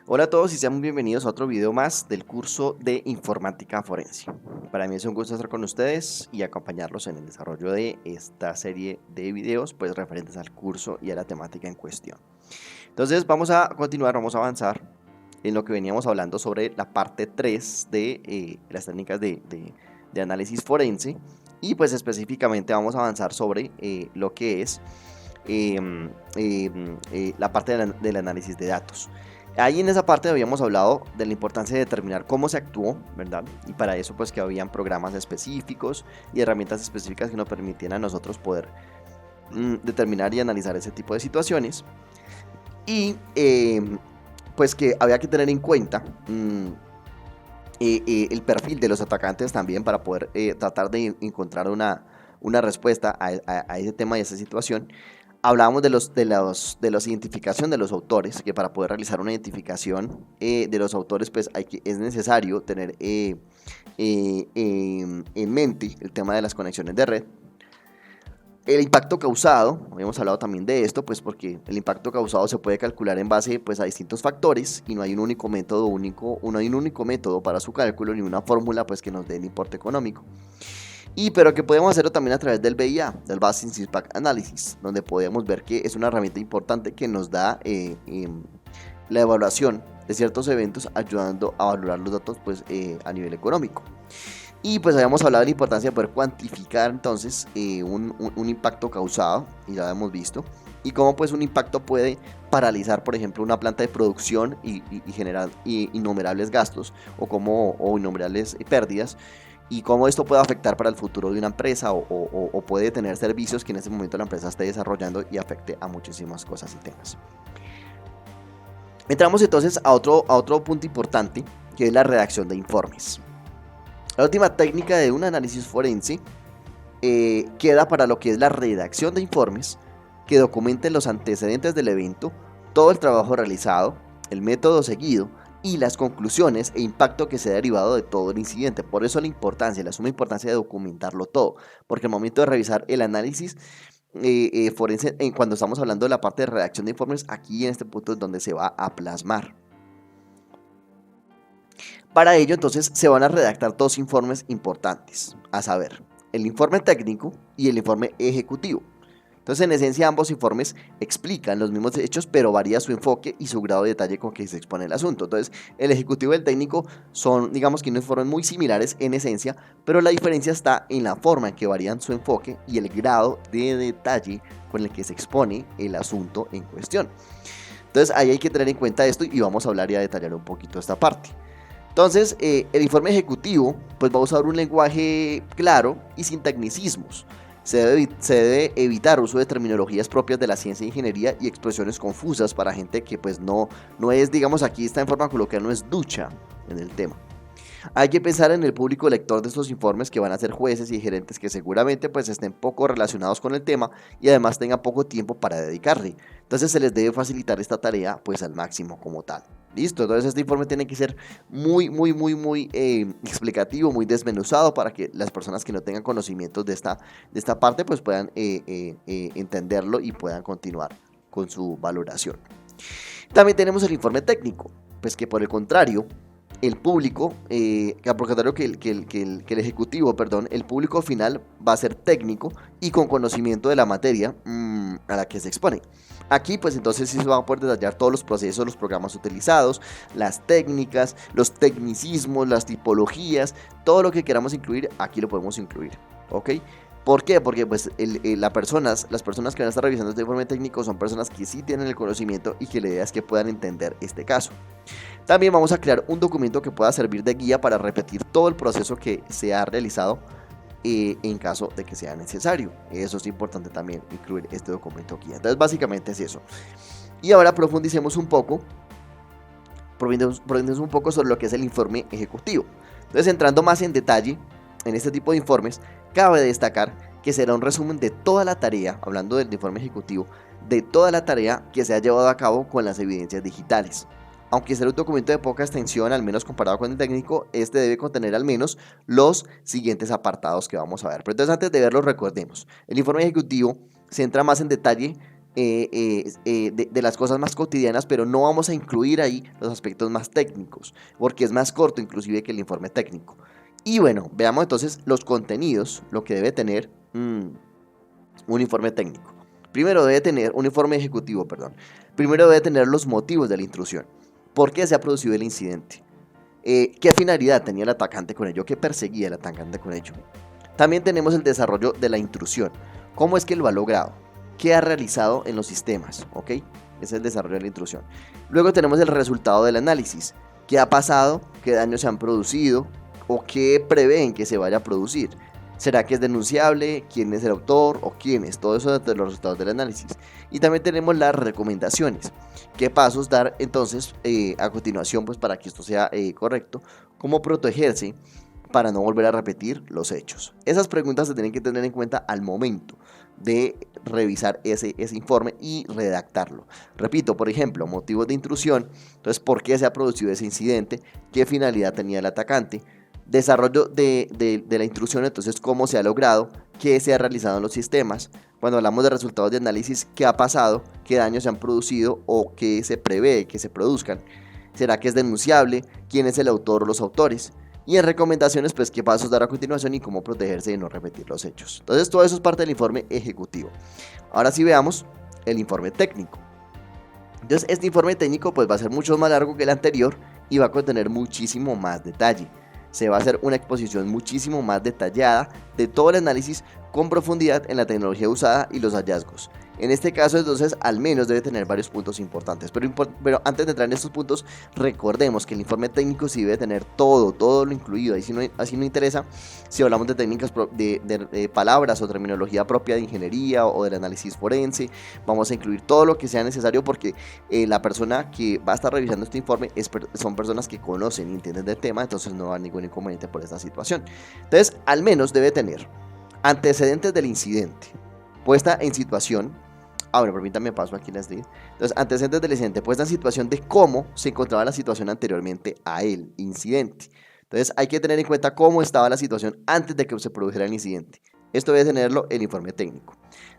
Hola a todos y sean bienvenidos a otro video más del curso de Informática Forense. Para mí es un gusto estar con ustedes y acompañarlos en el desarrollo de esta serie de videos pues referentes al curso y a la temática en cuestión. Entonces vamos a continuar, vamos a avanzar en lo que veníamos hablando sobre la parte 3 de las técnicas de análisis forense y pues específicamente vamos a avanzar sobre lo que es la parte del análisis de datos. Ahí en esa parte habíamos hablado de la importancia de determinar cómo se actuó, ¿verdad? Y para eso pues que habían programas específicos y herramientas específicas que nos permitían a nosotros poder determinar y analizar ese tipo de situaciones. Y pues que había que tener en cuenta el perfil de los atacantes también para poder tratar de encontrar una respuesta a ese tema y a esa situación. Hablábamos de la identificación de los autores, que para poder realizar una identificación de los autores, pues es necesario tener en mente el tema de las conexiones de red. El impacto causado, habíamos hablado también de esto, pues porque el impacto causado se puede calcular en base pues, a distintos factores y no hay un único método para su cálculo ni una fórmula pues, que nos dé el importe económico. Pero que podemos hacerlo también a través del BIA, del Business Impact Analysis, donde podemos ver que es una herramienta importante que nos da la evaluación de ciertos eventos, ayudando a valorar los datos pues, a nivel económico. Y pues habíamos hablado de la importancia de poder cuantificar entonces un impacto causado, y ya lo hemos visto, y cómo pues un impacto puede paralizar, por ejemplo, una planta de producción y generar innumerables gastos o innumerables pérdidas, y cómo esto puede afectar para el futuro de una empresa o puede tener servicios que en ese momento la empresa esté desarrollando y afecte a muchísimas cosas y temas. Entramos entonces a otro punto importante, que es la redacción de informes. La última técnica de un análisis forense queda para lo que es la redacción de informes que documenten los antecedentes del evento, todo el trabajo realizado, el método seguido y las conclusiones e impacto que se ha derivado de todo el incidente. Por eso la suma importancia de documentarlo todo, porque al momento de revisar el análisis forense, cuando estamos hablando de la parte de redacción de informes, aquí en este punto es donde se va a plasmar. Para ello, entonces, se van a redactar dos informes importantes, a saber, el informe técnico y el informe ejecutivo. Entonces, en esencia, ambos informes explican los mismos hechos, pero varía su enfoque y su grado de detalle con que se expone el asunto. Entonces, el ejecutivo y el técnico son, digamos que unos informes muy similares en esencia, pero la diferencia está en la forma en que varían su enfoque y el grado de detalle con el que se expone el asunto en cuestión. Entonces, ahí hay que tener en cuenta esto y vamos a hablar y a detallar un poquito esta parte. Entonces, el informe ejecutivo pues va a usar un lenguaje claro y sin tecnicismos. Se debe evitar uso de terminologías propias de la ciencia e ingeniería y expresiones confusas para gente que pues no es, digamos, aquí está en forma coloquial, no es ducha en el tema. Hay que pensar en el público lector de estos informes, que van a ser jueces y gerentes que seguramente pues estén poco relacionados con el tema y además tengan poco tiempo para dedicarle. Entonces se les debe facilitar esta tarea pues al máximo como tal. Listo, entonces este informe tiene que ser muy explicativo, muy desmenuzado para que las personas que no tengan conocimientos de esta parte pues puedan entenderlo y puedan continuar con su valoración. También tenemos el informe técnico, pues que por el contrario, el público, que el ejecutivo, perdón, el público final va a ser técnico y con conocimiento de la materia a la que se expone. Aquí pues entonces sí se van a poder detallar todos los procesos, los programas utilizados, las técnicas, los tecnicismos, las tipologías, todo lo que queramos incluir, aquí lo podemos incluir, ¿ok? ¿Por qué? Porque pues las personas que van a estar revisando este informe técnico son personas que sí tienen el conocimiento y que la idea es que puedan entender este caso. También vamos a crear un documento que pueda servir de guía para repetir todo el proceso que se ha realizado en caso de que sea necesario. Eso es importante también, incluir este documento guía. Entonces básicamente es eso. Y ahora profundicemos un poco sobre lo que es el informe ejecutivo. Entonces, entrando más en detalle en este tipo de informes, cabe destacar que será un resumen de toda la tarea, hablando del informe ejecutivo, de toda la tarea que se ha llevado a cabo con las evidencias digitales. Aunque será un documento de poca extensión, al menos comparado con el técnico, este debe contener al menos los siguientes apartados que vamos a ver. Pero entonces, antes de verlos, recordemos, el informe ejecutivo se entra más en detalle de las cosas más cotidianas, pero no vamos a incluir ahí los aspectos más técnicos, porque es más corto inclusive que el informe técnico. Y bueno, veamos entonces los contenidos, lo que debe tener un informe técnico. Primero debe tener un informe ejecutivo, perdón. Primero debe tener los motivos de la intrusión. ¿Por qué se ha producido el incidente? ¿Qué finalidad tenía el atacante con ello? ¿Qué perseguía el atacante con ello? También tenemos el desarrollo de la intrusión. ¿Cómo es que lo ha logrado? ¿Qué ha realizado en los sistemas? ¿Ok? Ese es el desarrollo de la intrusión. Luego tenemos el resultado del análisis. ¿Qué ha pasado? ¿Qué daños se han producido? ¿O qué prevén que se vaya a producir? ¿Será que es denunciable? ¿Quién es el autor? ¿O quiénes? Todo eso de los resultados del análisis. Y también tenemos las recomendaciones. ¿Qué pasos dar entonces a continuación pues, para que esto sea correcto? ¿Cómo protegerse para no volver a repetir los hechos? Esas preguntas se tienen que tener en cuenta al momento de revisar ese informe y redactarlo. Repito, por ejemplo, motivos de intrusión. Entonces, ¿por qué se ha producido ese incidente? ¿Qué finalidad tenía el atacante? Desarrollo de la intrusión, entonces cómo se ha logrado, qué se ha realizado en los sistemas. Cuando hablamos de resultados de análisis, qué ha pasado, qué daños se han producido o qué se prevé que se produzcan. ¿Será que es denunciable? ¿Quién es el autor o los autores? Y en recomendaciones, pues qué pasos dar a continuación y cómo protegerse de no repetir los hechos. Entonces todo eso es parte del informe ejecutivo. Ahora sí veamos el informe técnico. Entonces este informe técnico pues va a ser mucho más largo que el anterior y va a contener muchísimo más detalle. Se va a hacer una exposición muchísimo más detallada de todo el análisis con profundidad en la tecnología usada y los hallazgos. En este caso, entonces, al menos debe tener varios puntos importantes. Pero antes de entrar en estos puntos, recordemos que el informe técnico sí debe tener todo lo incluido. Así no interesa si hablamos de técnicas de palabras o terminología propia de ingeniería o del análisis forense. Vamos a incluir todo lo que sea necesario porque la persona que va a estar revisando este informe son personas que conocen y entienden del tema, entonces no va a haber ningún inconveniente por esta situación. Entonces, al menos debe tener antecedentes del incidente, puesta en situación. Bueno, permítame paso aquí las de. Entonces, antecedentes del incidente, puesta en situación de cómo se encontraba la situación anteriormente a el incidente. Entonces, hay que tener en cuenta cómo estaba la situación antes de que se produjera el incidente. Esto debe tenerlo el informe técnico.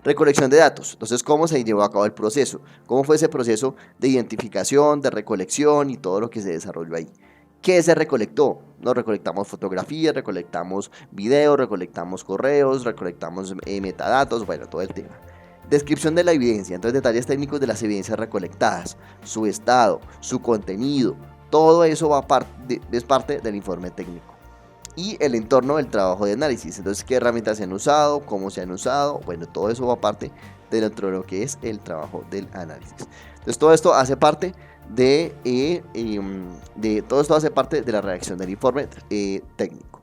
Recolección de datos. Entonces, ¿cómo se llevó a cabo el proceso? ¿Cómo fue ese proceso de identificación, de recolección y todo lo que se desarrolló ahí? ¿Qué se recolectó? Nos recolectamos fotografías, recolectamos videos, recolectamos correos, recolectamos metadatos, bueno, todo el tema. Descripción de la evidencia, entonces detalles técnicos de las evidencias recolectadas, su estado, su contenido, todo eso es parte del informe técnico. Y el entorno del trabajo de análisis, entonces qué herramientas se han usado, cómo se han usado, bueno, todo eso va parte dentro de lo que es el trabajo del análisis. Entonces todo esto hace parte de la redacción del informe técnico.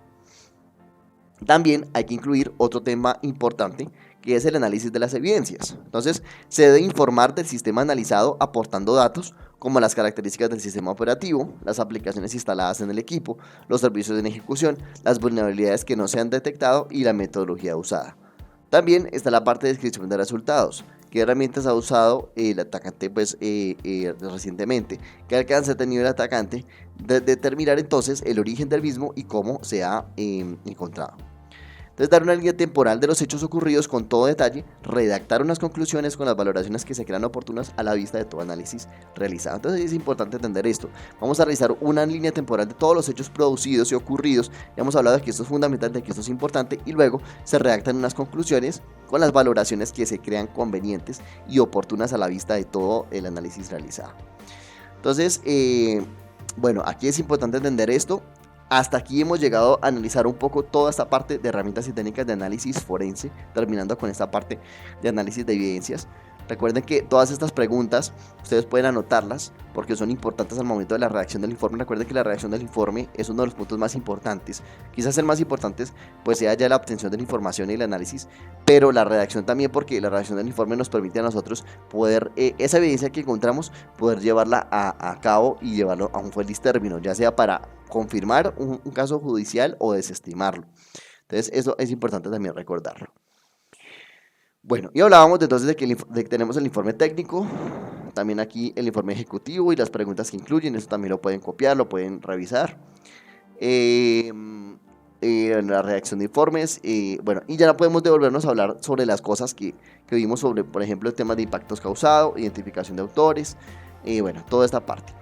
También hay que incluir otro tema importante que es el análisis de las evidencias. Entonces se debe informar del sistema analizado aportando datos como las características del sistema operativo, las aplicaciones instaladas en el equipo, los servicios en ejecución, las vulnerabilidades que no se han detectado y la metodología usada. También está la parte de descripción de resultados. ¿Qué herramientas ha usado el atacante recientemente? ¿Qué alcance ha tenido el atacante? Determinar entonces el origen del mismo y cómo se ha encontrado. Entonces, dar una línea temporal de los hechos ocurridos con todo detalle, redactar unas conclusiones con las valoraciones que se crean oportunas a la vista de todo análisis realizado. Entonces, es importante entender esto. Vamos a realizar una línea temporal de todos los hechos producidos y ocurridos. Ya hemos hablado de que esto es fundamental, de que esto es importante, y luego se redactan unas conclusiones con las valoraciones que se crean convenientes y oportunas a la vista de todo el análisis realizado. Entonces, bueno, aquí es importante entender esto. Hasta aquí hemos llegado a analizar un poco toda esta parte de herramientas y técnicas de análisis forense, terminando con esta parte de análisis de evidencias. Recuerden que todas estas preguntas ustedes pueden anotarlas porque son importantes al momento de la redacción del informe. Recuerden que la redacción del informe es uno de los puntos más importantes. Quizás el más importante pues sea ya la obtención de la información y el análisis, pero la redacción también, porque la redacción del informe nos permite a nosotros poder, esa evidencia que encontramos, poder llevarla a cabo y llevarlo a un feliz término, ya sea para confirmar un caso judicial o desestimarlo. Entonces eso es importante también recordarlo. Bueno, y hablábamos entonces de que tenemos el informe técnico, también aquí el informe ejecutivo y las preguntas que incluyen, eso también lo pueden copiar, lo pueden revisar. en la redacción de informes, bueno, y ya no podemos devolvernos a hablar sobre las cosas que vimos sobre, por ejemplo, el tema de impactos causados, identificación de autores, bueno, toda esta parte.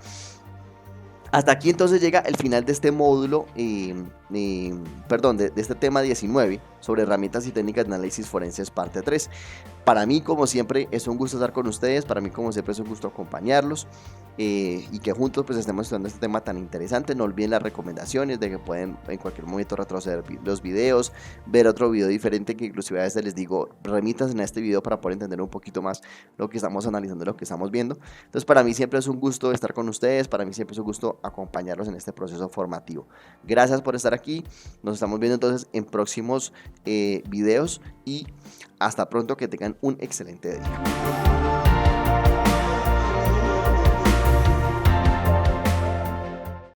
Hasta aquí entonces llega el final de este módulo, perdón, de este tema 19 sobre herramientas y técnicas de análisis forenses parte 3. Para mí, como siempre, es un gusto estar con ustedes, para mí, como siempre, es un gusto acompañarlos y que juntos pues estemos estudiando este tema tan interesante. No olviden las recomendaciones de que pueden en cualquier momento retroceder los videos, ver otro video diferente, que inclusive a veces les digo, remítanse a este video para poder entender un poquito más lo que estamos analizando, lo que estamos viendo. Entonces, para mí siempre es un gusto estar con ustedes, para mí siempre es un gusto acompañarlos en este proceso formativo. Gracias por estar aquí, nos estamos viendo entonces en próximos videos y hasta pronto, que tengan un excelente día.